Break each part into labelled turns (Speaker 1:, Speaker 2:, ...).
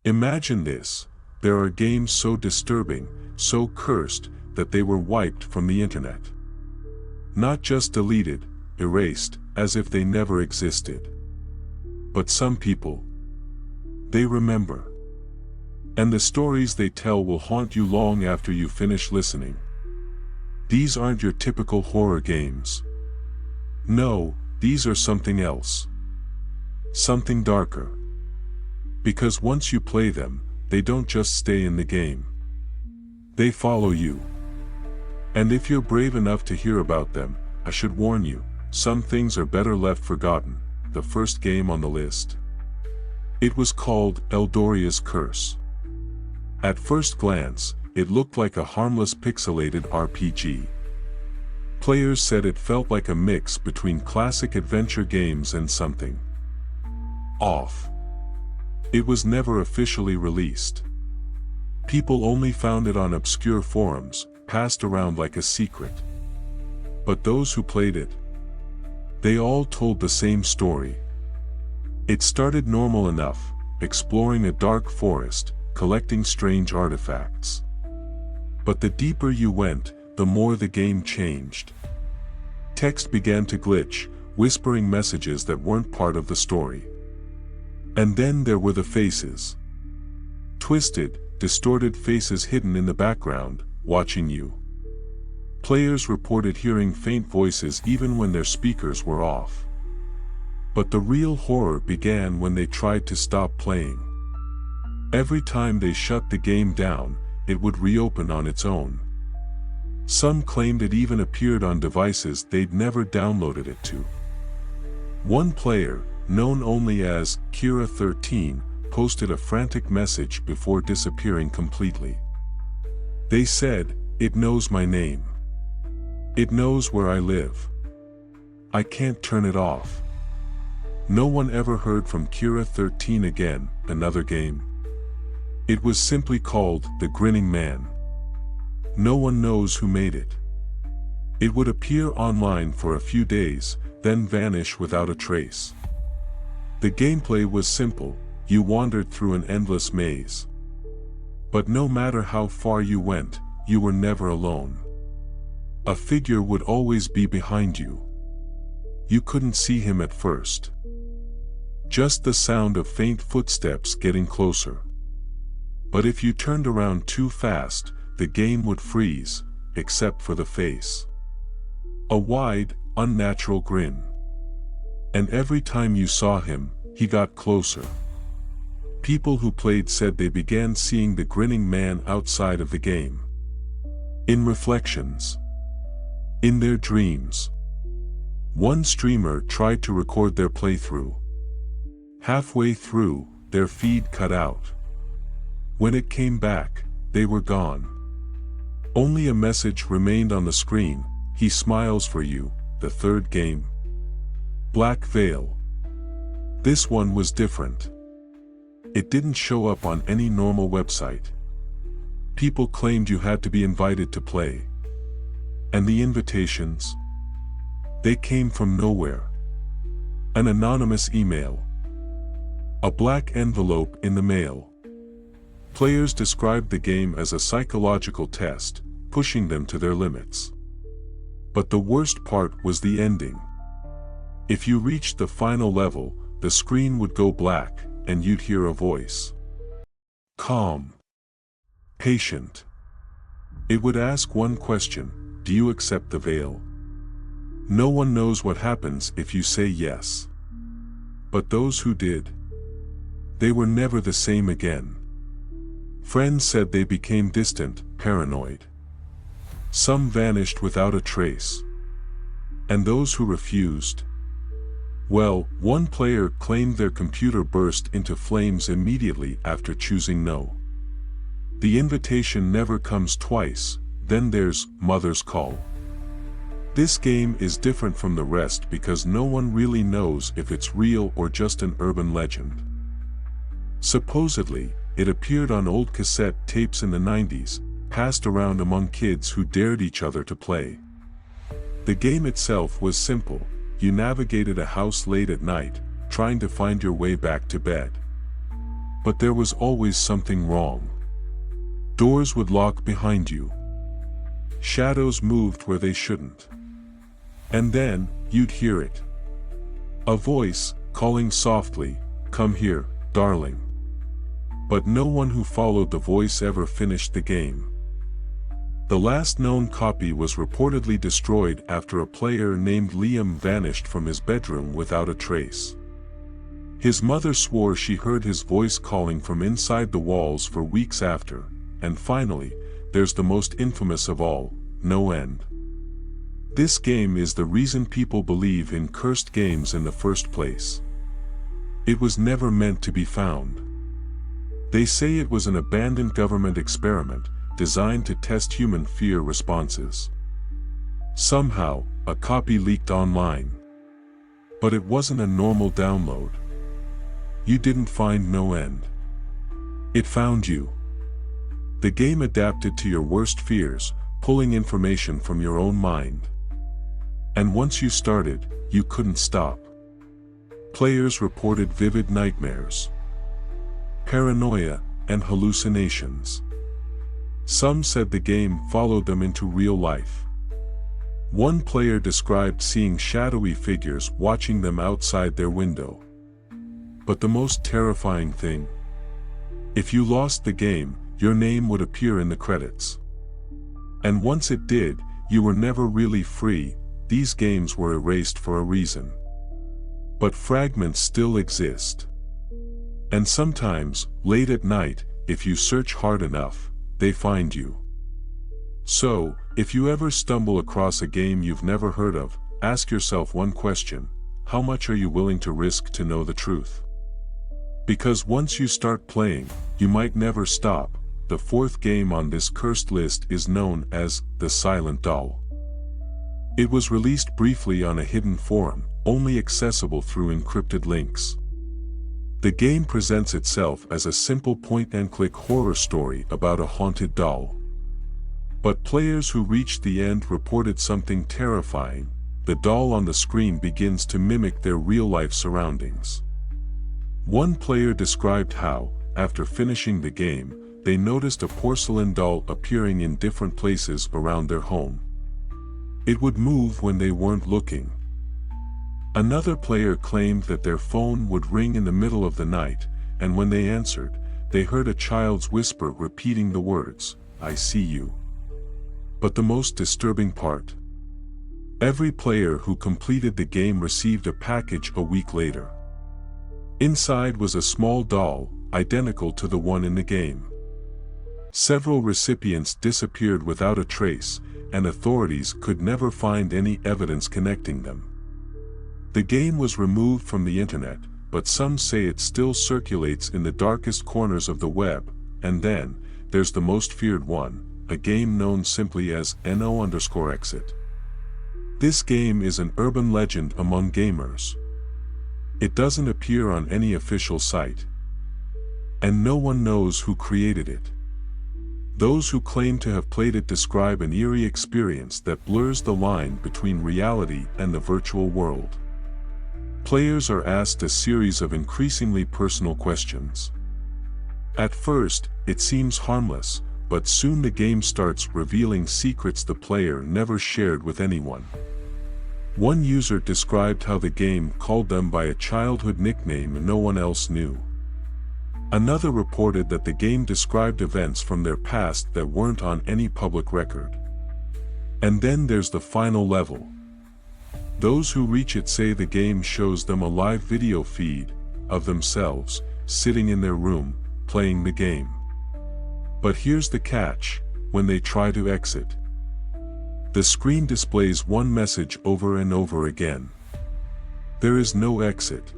Speaker 1: Imagine this: there are games so disturbing, so cursed, that they were wiped from the internet. Not just deleted, erased, as if they never existed. But some people, they remember. And the stories they tell will haunt you long after you finish listening. These aren't your typical horror games. No, these are something else. Something darker. Because once you play them, they don't just stay in the game. They follow you. And if you're brave enough to hear about them, I should warn you, some things are better left forgotten. The first game on the list. It was called Eldoria's Curse. At first glance, it looked like a harmless pixelated RPG. Players said it felt like a mix between classic adventure games and something off. It was never officially released. People only found it on obscure forums, passed around like a secret. But those who played it, they all told the same story. It started normal enough, exploring a dark forest, collecting strange artifacts. But the deeper you went, the more the game changed. Text began to glitch, whispering messages that weren't part of the story. And then there were the faces. Twisted, distorted faces hidden in the background, watching you. Players reported hearing faint voices even when their speakers were off. But the real horror began when they tried to stop playing. Every time they shut the game down, it would reopen on its own. Some claimed it even appeared on devices they'd never downloaded it to. One player, known only as Kira13, posted a frantic message before disappearing completely. They said, "It knows my name. It knows where I live. I can't turn it off." No one ever heard from Kira13 again. Another game. It was simply called The Grinning Man. No one knows who made it. It would appear online for a few days, then vanish without a trace. The gameplay was simple: you wandered through an endless maze. But no matter how far you went, you were never alone. A figure would always be behind you. You couldn't see him at first. Just the sound of faint footsteps getting closer. But if you turned around too fast, the game would freeze, except for the face. A wide, unnatural grin. And every time you saw him, he got closer. People who played said they began seeing the grinning man outside of the game. In reflections. In their dreams. One streamer tried to record their playthrough. Halfway through, their feed cut out. When it came back, they were gone. Only a message remained on the screen: "He smiles for you." The third game. Black Veil. This one was different. It didn't show up on any normal website. People claimed you had to be invited to play. And the invitations? They came from nowhere. An anonymous email. A black envelope in the mail. Players described the game as a psychological test, pushing them to their limits. But the worst part was the ending. If you reached the final level, the screen would go black, and you'd hear a voice. Calm. Patient. It would ask one question: do you accept the veil? No one knows what happens if you say yes. But those who did, they were never the same again. Friends said they became distant, paranoid. Some vanished without a trace. And those who refused? Well, one player claimed their computer burst into flames immediately after choosing no. The invitation never comes twice. Then there's Mother's Call. This game is different from the rest because no one really knows if it's real or just an urban legend. Supposedly, it appeared on old cassette tapes in the 90s, passed around among kids who dared each other to play. The game itself was simple. You navigated a house late at night, trying to find your way back to bed. But there was always something wrong. Doors would lock behind you. Shadows moved where they shouldn't. And then, you'd hear it. A voice, calling softly, "Come here, darling." But no one who followed the voice ever finished the game. The last known copy was reportedly destroyed after a player named Liam vanished from his bedroom without a trace. His mother swore she heard his voice calling from inside the walls for weeks after, and finally, there's the most infamous of all, No End. This game is the reason people believe in cursed games in the first place. It was never meant to be found. They say it was an abandoned government experiment, designed to test human fear responses. Somehow, a copy leaked online. But it wasn't a normal download. You didn't find No End. It found you. The game adapted to your worst fears, pulling information from your own mind. And once you started, you couldn't stop. Players reported vivid nightmares, paranoia, and hallucinations. Some said the game followed them into real life. One player described seeing shadowy figures watching them outside their window. But the most terrifying thing: if you lost the game, your name would appear in the credits. And once it did, you were never really free. These games were erased for a reason. But fragments still exist. And sometimes, late at night, if you search hard enough, they find you. So, if you ever stumble across a game you've never heard of, ask yourself one question: how much are you willing to risk to know the truth? Because once you start playing, you might never stop. The fourth game on this cursed list is known as The Silent Doll. It was released briefly on a hidden forum, only accessible through encrypted links. The game presents itself as a simple point-and-click horror story about a haunted doll. But players who reached the end reported something terrifying: the doll on the screen begins to mimic their real-life surroundings. One player described how, after finishing the game, they noticed a porcelain doll appearing in different places around their home. It would move when they weren't looking. Another player claimed that their phone would ring in the middle of the night, and when they answered, they heard a child's whisper repeating the words, "I see you." But the most disturbing part: every player who completed the game received a package a week later. Inside was a small doll, identical to the one in the game. Several recipients disappeared without a trace, and authorities could never find any evidence connecting them. The game was removed from the internet, but some say it still circulates in the darkest corners of the web. And then, there's the most feared one, a game known simply as NO_exit. This game is an urban legend among gamers. It doesn't appear on any official site. And no one knows who created it. Those who claim to have played it describe an eerie experience that blurs the line between reality and the virtual world. Players are asked a series of increasingly personal questions. At first, it seems harmless, but soon the game starts revealing secrets the player never shared with anyone. One user described how the game called them by a childhood nickname no one else knew. Another reported that the game described events from their past that weren't on any public record. And then there's the final level. Those who reach it say the game shows them a live video feed of themselves, sitting in their room, playing the game. But here's the catch: when they try to exit, the screen displays one message over and over again. There is no exit.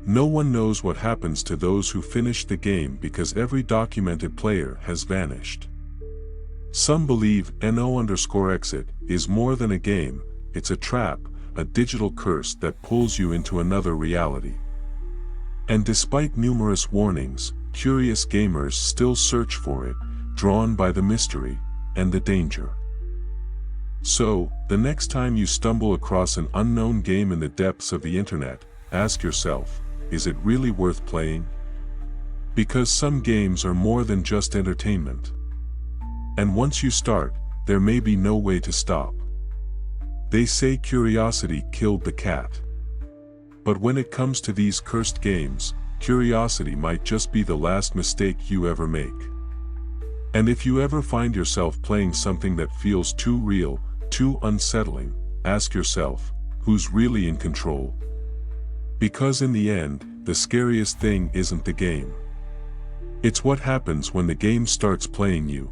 Speaker 1: No one knows what happens to those who finish the game because every documented player has vanished. Some believe NO_exit is more than a game, it's a trap, a digital curse that pulls you into another reality. And despite numerous warnings, curious gamers still search for it, drawn by the mystery and the danger. So, the next time you stumble across an unknown game in the depths of the internet, ask yourself, is it really worth playing? Because some games are more than just entertainment. And once you start, there may be no way to stop. They say curiosity killed the cat. But when it comes to these cursed games, curiosity might just be the last mistake you ever make. And if you ever find yourself playing something that feels too real, too unsettling, ask yourself, who's really in control? Because in the end, the scariest thing isn't the game. It's what happens when the game starts playing you.